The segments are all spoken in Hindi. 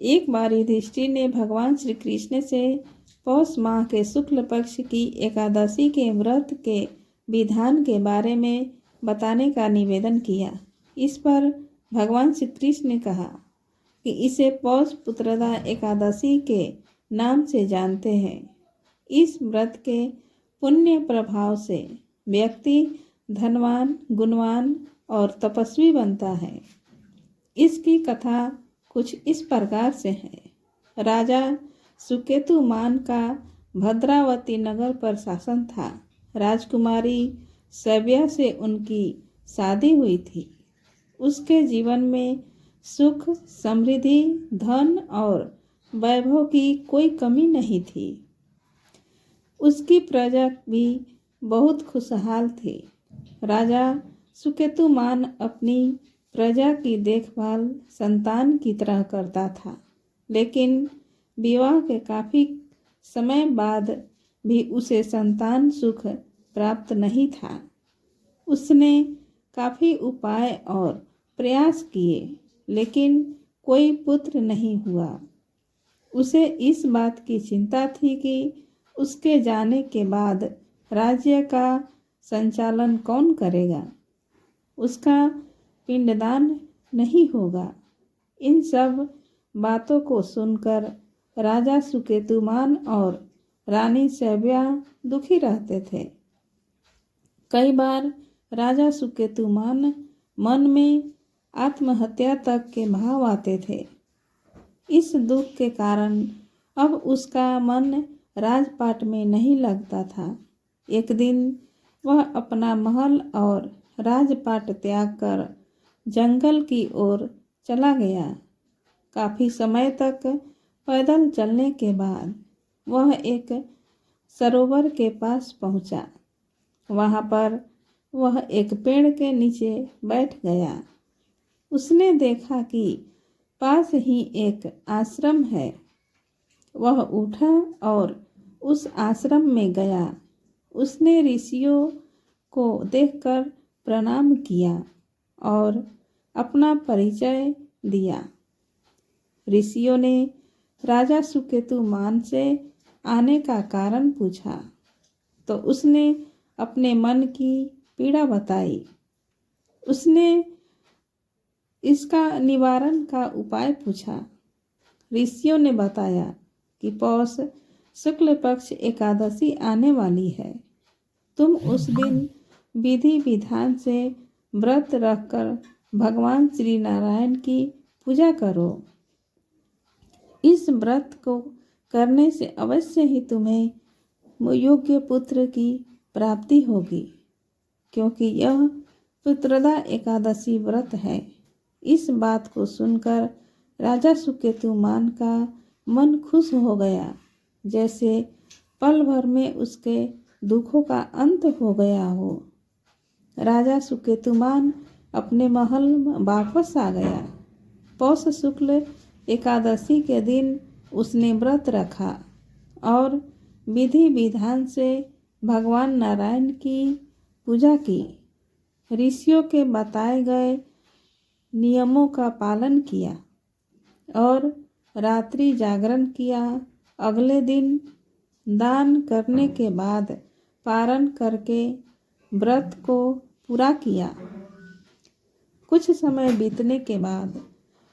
एक बार युधिष्ठिर ने भगवान श्री कृष्ण से पौष माह के शुक्ल पक्ष की एकादशी के व्रत के विधान के बारे में बताने का निवेदन किया। इस पर भगवान श्री कृष्ण ने कहा कि इसे पौष पुत्रदा एकादशी के नाम से जानते हैं। इस व्रत के पुण्य प्रभाव से व्यक्ति धनवान, गुणवान और तपस्वी बनता है। इसकी कथा कुछ इस प्रकार से है। राजा सुकेतुमान का भद्रावती नगर पर शासन था। राजकुमारी सव्या से उनकी शादी हुई थी। उसके जीवन में सुख, समृद्धि, धन और वैभव की कोई कमी नहीं थी। उसकी प्रजा भी बहुत खुशहाल थी। राजा सुकेतुमान अपनी प्रजा की देखभाल संतान की तरह करता था, लेकिन विवाह के काफ़ी समय बाद भी उसे संतान सुख प्राप्त नहीं था। उसने काफ़ी उपाय और प्रयास किए, लेकिन कोई पुत्र नहीं हुआ। उसे इस बात की चिंता थी कि उसके जाने के बाद राज्य का संचालन कौन करेगा। उसका पिंडदान नहीं होगा। इन सब बातों को सुनकर राजा सुकेतुमान और रानी सव्या दुखी रहते थे। कई बार राजा सुकेतुमान मन में आत्महत्या तक के भाव आते थे। इस दुख के कारण अब उसका मन राजपाट में नहीं लगता था। एक दिन वह अपना महल और राजपाट त्याग कर जंगल की ओर चला गया। काफ़ी समय तक पैदल चलने के बाद वह एक सरोवर के पास पहुंचा। वहां पर वह एक पेड़ के नीचे बैठ गया। उसने देखा कि पास ही एक आश्रम है। वह उठा और उस आश्रम में गया। उसने ऋषियों को देखकर प्रणाम किया और अपना परिचय दिया। ऋषियों ने राजा सुकेतुमान से आने का कारण पूछा तो उसने अपने मन की पीड़ा बताई। उसने इसका निवारण का उपाय पूछा। ऋषियों ने बताया कि पौष शुक्ल पक्ष एकादशी आने वाली है। तुम उस दिन विधि विधान से व्रत रखकर भगवान श्री नारायण की पूजा करो। इस व्रत को करने से अवश्य ही तुम्हें योग्य पुत्र की प्राप्ति होगी, क्योंकि यह पुत्रदा एकादशी व्रत है। इस बात को सुनकर राजा सुकेतुमान का मन खुश हो गया, जैसे पल भर में उसके दुखों का अंत हो गया हो। राजा सुकेतुमान अपने महल में वापस आ गया। पौष शुक्ल एकादशी के दिन उसने व्रत रखा और विधि विधान से भगवान नारायण की पूजा की। ऋषियों के बताए गए नियमों का पालन किया और रात्रि जागरण किया। अगले दिन दान करने के बाद पारण करके व्रत को पूरा किया। कुछ समय बीतने के बाद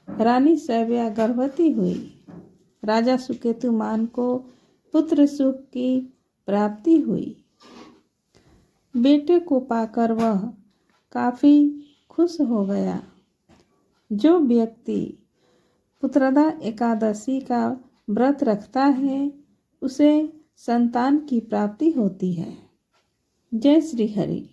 रानी सव्या गर्भवती हुई। राजा सुकेतुमान को पुत्र सुख की प्राप्ति हुई। बेटे को पाकर वह काफ़ी खुश हो गया। जो व्यक्ति पुत्रदा एकादशी का व्रत रखता है उसे संतान की प्राप्ति होती है। जय श्री हरि।